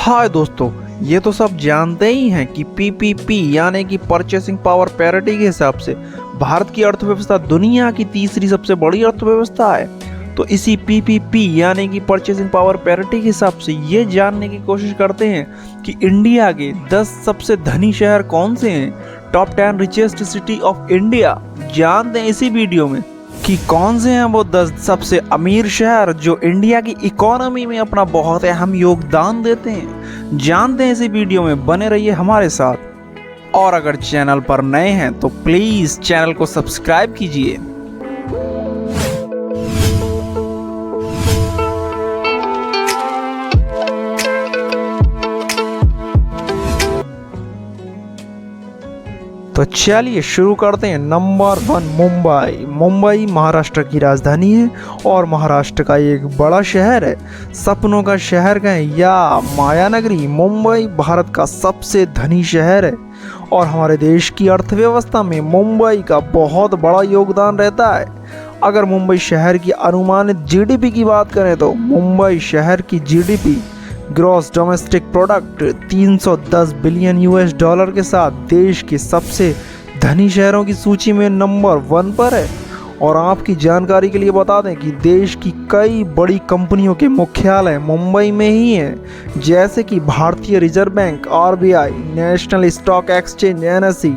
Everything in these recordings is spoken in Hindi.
हाय दोस्तों, ये तो सब जानते ही हैं कि पीपीपी यानी कि परचेसिंग पावर पैरिटी के हिसाब से भारत की अर्थव्यवस्था दुनिया की तीसरी सबसे बड़ी अर्थव्यवस्था है। तो इसी पीपीपी यानी कि परचेसिंग पावर पैरिटी के हिसाब से ये जानने की कोशिश करते हैं कि इंडिया के 10 सबसे धनी शहर कौन से हैं। Top 10 richest city of India जानते हैं इसी वीडियो में कि कौन से हैं वो 10 सबसे अमीर शहर जो इंडिया की इकोनॉमी में अपना बहुत अहम योगदान देते हैं। जानते हैं इसी वीडियो में, बने रहिए हमारे साथ। और अगर चैनल पर नए हैं तो प्लीज़ चैनल को सब्सक्राइब कीजिए। तो चलिए शुरू करते हैं। नंबर 1 मुंबई। मुंबई महाराष्ट्र की राजधानी है और महाराष्ट्र का एक बड़ा शहर है। सपनों का शहर कहें या माया नगरी, मुंबई भारत का सबसे धनी शहर है और हमारे देश की अर्थव्यवस्था में मुंबई का बहुत बड़ा योगदान रहता है। अगर मुंबई शहर की अनुमानित जीडीपी की बात करें तो मुंबई शहर की GDP gross domestic product 310 billion US dollar के साथ देश के सबसे धनी शहरों की सूची में नंबर 1 पर है। और आपकी जानकारी के लिए बता दें कि देश की कई बड़ी कंपनियों के मुख्यालय मुंबई में ही हैं, जैसे कि भारतीय reserve bank RBI, national stock exchange NSE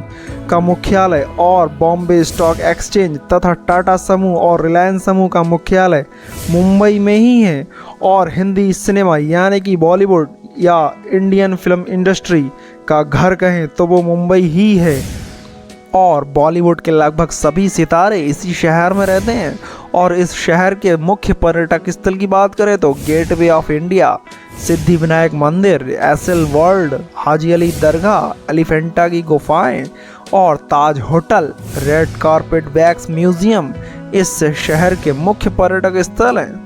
का मुख्यालय और बॉम्बे स्टॉक एक्सचेंज तथा टाटा समूह और रिलायंस समूह का मुख्यालय मुंबई में ही है। और हिंदी सिनेमा यानी कि बॉलीवुड या इंडियन फिल्म इंडस्ट्री का घर कहें तो वो मुंबई ही है और बॉलीवुड के लगभग सभी सितारे इसी शहर में रहते हैं। और इस शहर के मुख्य पर्यटक स्थल की बात करें तो Gateway of India, Siddhi Vinayak मंदिर, एसएल वर्ल्ड, हाजी अली दरगाह, एलिफेंटा की गुफाएं और Taj hotel, red carpet wax museum इस शहर के मुख्य पर्यटक स्थल हैं।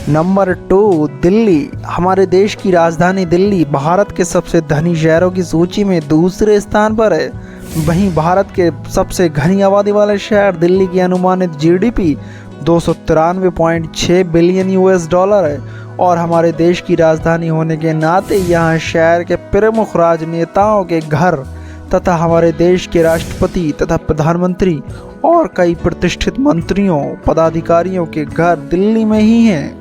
नंबर 2 दिल्ली। हमारे देश की राजधानी दिल्ली भारत के सबसे धनी शहरों की सूची में दूसरे स्थान पर है। वहीं भारत के सबसे घनी आबादी वाले शहर दिल्ली की अनुमानित जीडीपी 293.6 बिलियन यूएस डॉलर है। और हमारे देश की राजधानी होने के नाते यहाँ शहर के प्रमुख राजनेताओं के घर तथा हमारे देश के राष्ट्रपति तथा प्रधानमंत्री और कई प्रतिष्ठित मंत्रियों पदाधिकारियों के घर दिल्ली में ही हैं।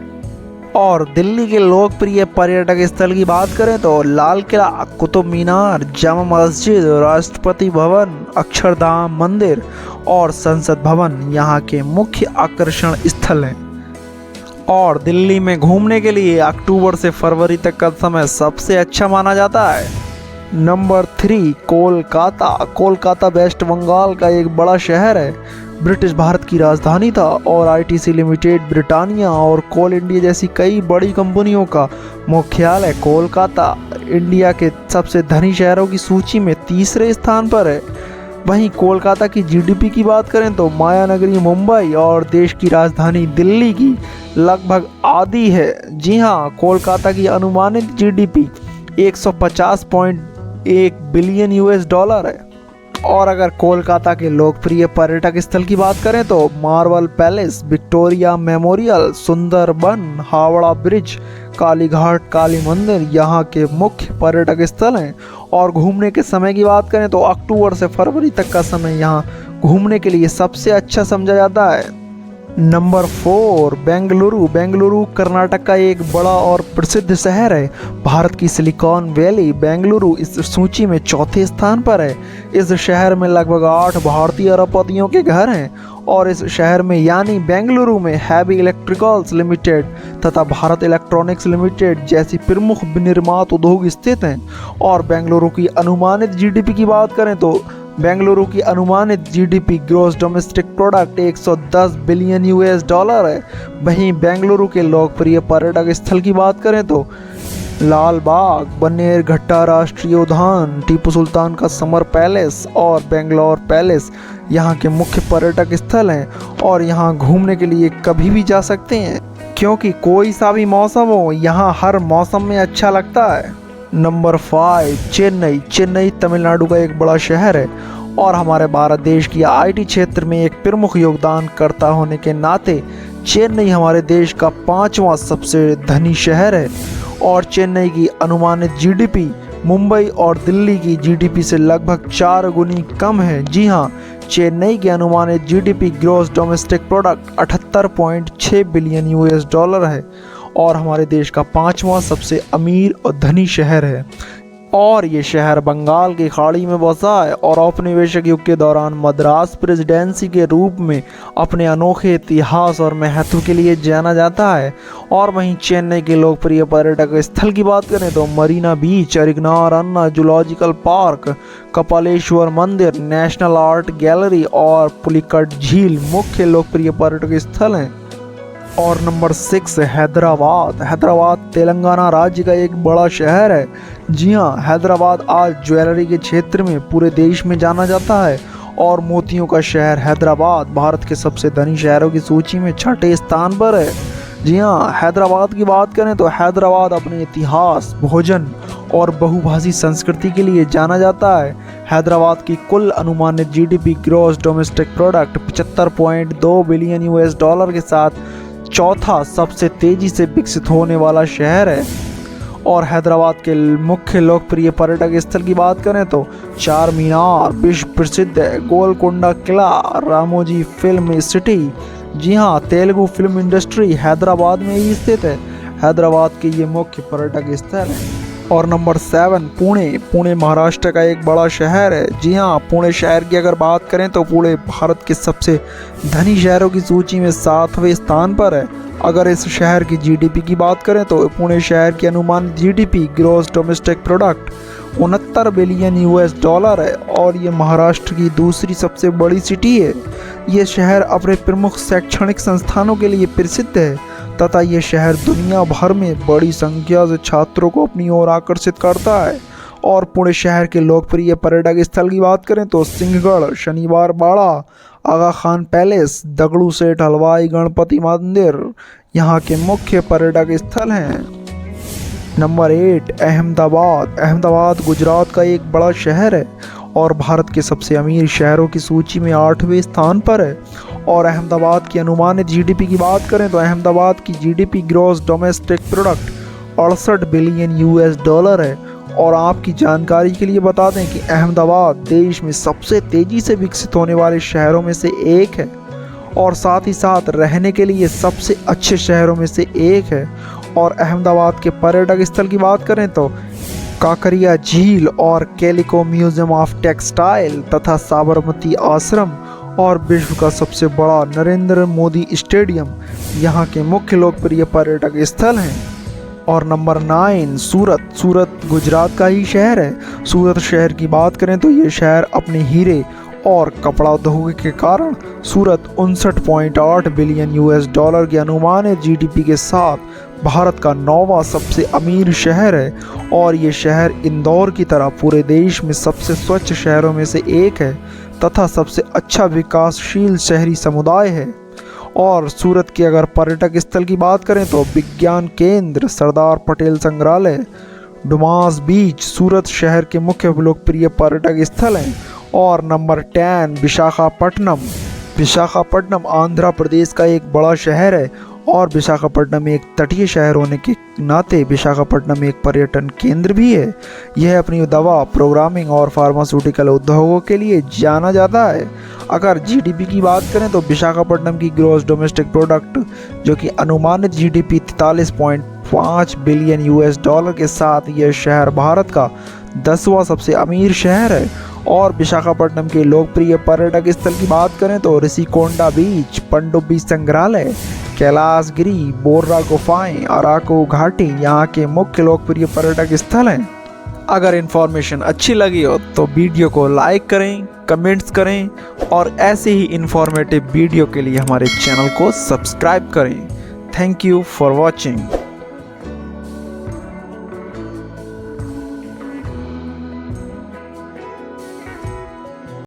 और दिल्ली के लोकप्रिय पर्यटक स्थल की बात करें तो लाल किला, कुतुब मीनार, जामा मस्जिद, राष्ट्रपति भवन, अक्षरधाम मंदिर और संसद भवन यहाँ के मुख्य आकर्षण स्थल हैं। और दिल्ली में घूमने के लिए अक्टूबर से फरवरी तक का समय सबसे अच्छा माना जाता है। नंबर 3 कोलकाता। कोलकाता वेस्ट बंगाल का एक बड़ा शहर है। ब्रिटिश भारत की राजधानी था और आईटीसी लिमिटेड, ब्रिटानिया और कोल इंडिया जैसी कई बड़ी कंपनियों का मुख्यालय कोलकाता इंडिया के सबसे धनी शहरों की सूची में तीसरे स्थान पर है। वहीं कोलकाता की जीडीपी की बात करें तो माया नगरी मुंबई और देश की राजधानी दिल्ली की लगभग आधी है। जी हाँ, कोलकाता की अनुमानित जीडीपी 150.1 बिलियन यूएस डॉलर है। और अगर कोलकाता के लोकप्रिय पर्यटक स्थल की बात करें तो Marble Palace, Victoria Memorial, Sundarban, Howrah bridge, Kalighat Kali मंदिर यहाँ के मुख्य पर्यटक स्थल हैं। और घूमने के समय की बात करें तो अक्टूबर से फरवरी तक का समय यहाँ घूमने के लिए सबसे अच्छा समझा जाता है। नंबर 4 बेंगलुरु। बेंगलुरु कर्नाटक का एक बड़ा और प्रसिद्ध शहर है। भारत की सिलिकॉन वैली बेंगलुरु इस सूची में चौथे स्थान पर है। इस शहर में लगभग 8 भारतीय अरबपतियों के घर हैं और इस शहर में यानी बेंगलुरु में हैवी इलेक्ट्रिकल्स लिमिटेड तथा भारत इलेक्ट्रॉनिक्स लिमिटेड जैसी प्रमुख विनिर्माण उद्योग स्थित हैं। और बेंगलुरु की अनुमानित जीडीपी की बात करें तो बेंगलुरु की अनुमानित GDP gross domestic product 110 billion US dollar है। वहीं बेंगलुरु के लोकप्रिय पर्यटक स्थल की बात करें तो लाल बाग, बन्नेरघट्टा राष्ट्रीय उद्यान, टीपू सुल्तान का समर पैलेस और बेंगलोर पैलेस यहाँ के मुख्य पर्यटक स्थल हैं। और यहाँ घूमने के लिए कभी भी जा सकते हैं क्योंकि कोई सा भी मौसम हो यहाँ हर मौसम में अच्छा लगता है। नंबर 5 चेन्नई। चेन्नई तमिलनाडु का एक बड़ा शहर है और हमारे भारत देश की आईटी क्षेत्र में एक प्रमुख योगदानकर्ता होने के नाते चेन्नई हमारे देश का 5वां सबसे धनी शहर है और चेन्नई की अनुमानित जीडीपी मुंबई और दिल्ली की जीडीपी से लगभग 4 गुनी कम है। जी हाँ, चेन्नई की अनुमानित GDP gross domestic product 78.6 billion US dollar है और हमारे देश का 5वां सबसे अमीर और धनी शहर है और ये शहर बंगाल की खाड़ी में बसा है और औपनिवेशिक युग के दौरान मद्रास प्रेसिडेंसी के रूप में अपने अनोखे इतिहास और महत्व के लिए जाना जाता है। और वहीं चेन्नई के लोकप्रिय पर्यटक स्थल की बात करें तो मरीना बीच, अरिगनार जूलॉजिकल पार्क, कपालेश्वर मंदिर, नेशनल आर्ट गैलरी और पुलिकट झील मुख्य लोकप्रिय पर्यटक स्थल हैं। और नंबर 6 है हैदराबाद। हैदराबाद तेलंगाना राज्य का एक बड़ा शहर है। जी हाँ, हैदराबाद आज ज्वेलरी के क्षेत्र में पूरे देश में जाना जाता है और मोतियों का शहर हैदराबाद भारत के सबसे धनी शहरों की सूची में 6ठे स्थान पर है। जी हाँ, हैदराबाद की बात करें तो हैदराबाद अपने इतिहास, भोजन और बहुभाषी संस्कृति के लिए जाना जाता है। हैदराबाद की कुल अनुमानित GDP gross domestic product 75.2 billion US dollar के साथ चौथा सबसे तेजी से विकसित होने वाला शहर है। और हैदराबाद के मुख्य लोकप्रिय पर्यटक स्थल की बात करें तो चार मीनार विश्व प्रसिद्ध है, गोलकोंडा किला, रामोजी फिल्म सिटी। जी हाँ, तेलुगु फिल्म इंडस्ट्री हैदराबाद में ही स्थित है। हैदराबाद के ये मुख्य पर्यटक स्थल हैं। और नंबर 7 पुणे महाराष्ट्र का एक बड़ा शहर है। जी हाँ, पुणे शहर की अगर बात करें तो पुणे भारत के सबसे धनी शहरों की सूची में 7वें स्थान पर है। अगर इस शहर की जीडीपी की बात करें तो पुणे शहर की अनुमानित GDP gross domestic product 69 billion US dollar है और ये महाराष्ट्र की दूसरी सबसे बड़ी सिटी है। ये शहर अपने प्रमुख शैक्षणिक संस्थानों के लिए प्रसिद्ध है तथा ये शहर दुनिया भर में बड़ी संख्या से छात्रों को अपनी ओर आकर्षित करता है। और पुणे शहर के लोकप्रिय पर्यटक स्थल की बात करें तो सिंहगढ़, शनिवार बाड़ा, आगा खान पैलेस, दगड़ू सेठ हलवाई गणपति मंदिर यहाँ के मुख्य पर्यटक स्थल हैं। नंबर 8 अहमदाबाद गुजरात का एक बड़ा शहर है और भारत के सबसे अमीर शहरों की सूची में 8वें स्थान पर है। और अहमदाबाद की अनुमानित जीडीपी की बात करें तो अहमदाबाद की GDP gross domestic product 68 billion US dollar है। और आपकी जानकारी के लिए बता दें कि अहमदाबाद देश में सबसे तेज़ी से विकसित होने वाले शहरों में से एक है और साथ ही साथ रहने के लिए सबसे अच्छे शहरों में से एक है। और अहमदाबाद के पर्यटक स्थल की बात करें तो काकरिया झील और कैलिको म्यूजियम ऑफ टेक्सटाइल तथा साबरमती आश्रम और विश्व का सबसे बड़ा नरेंद्र मोदी स्टेडियम यहाँ के मुख्य लोकप्रिय पर्यटक स्थल हैं। और नंबर 9 सूरत गुजरात का ही शहर है। सूरत शहर की बात करें तो ये शहर अपने हीरे और कपड़ा उद्योग के कारण सूरत 59.8 बिलियन यूएस डॉलर के अनुमानित जीडीपी के साथ भारत का 9वां सबसे अमीर शहर है। और ये शहर इंदौर की तरह पूरे देश में सबसे स्वच्छ शहरों में से एक है तथा सबसे अच्छा विकासशील शहरी समुदाय है। और सूरत के अगर पर्यटक स्थल की बात करें तो विज्ञान केंद्र, सरदार पटेल संग्रहालय, डुमास बीच सूरत शहर के मुख्य लोकप्रिय पर्यटक स्थल हैं। और नंबर 10 विशाखापट्टनम आंध्र प्रदेश का एक बड़ा शहर है और विशाखापट्टनम एक तटीय शहर होने के नाते विशाखापट्टनम एक पर्यटन केंद्र भी है। यह अपनी दवा, प्रोग्रामिंग और फार्मास्यूटिकल उद्योगों के लिए जाना जाता है। अगर जीडीपी की बात करें तो विशाखापट्टनम की ग्रॉस डोमेस्टिक प्रोडक्ट जो कि अनुमानित जीडीपी 43.5 बिलियन यूएस डॉलर के साथ यह शहर भारत का 10वां सबसे अमीर शहर है। और विशाखापट्टनम के लोकप्रिय पर्यटक स्थल की बात करें तो ऋषिकोंडा बीच, पनडुब्बी संग्रहालय, कैलाशगिरी, बोर्रा गुफाएं, अराकू घाटी यहाँ के मुख्य लोकप्रिय पर्यटक स्थल हैं। अगर इन्फॉर्मेशन अच्छी लगी हो तो वीडियो को लाइक करें, कमेंट्स करें और ऐसे ही इन्फॉर्मेटिव वीडियो के लिए हमारे चैनल को सब्सक्राइब करें। Thank you for watching.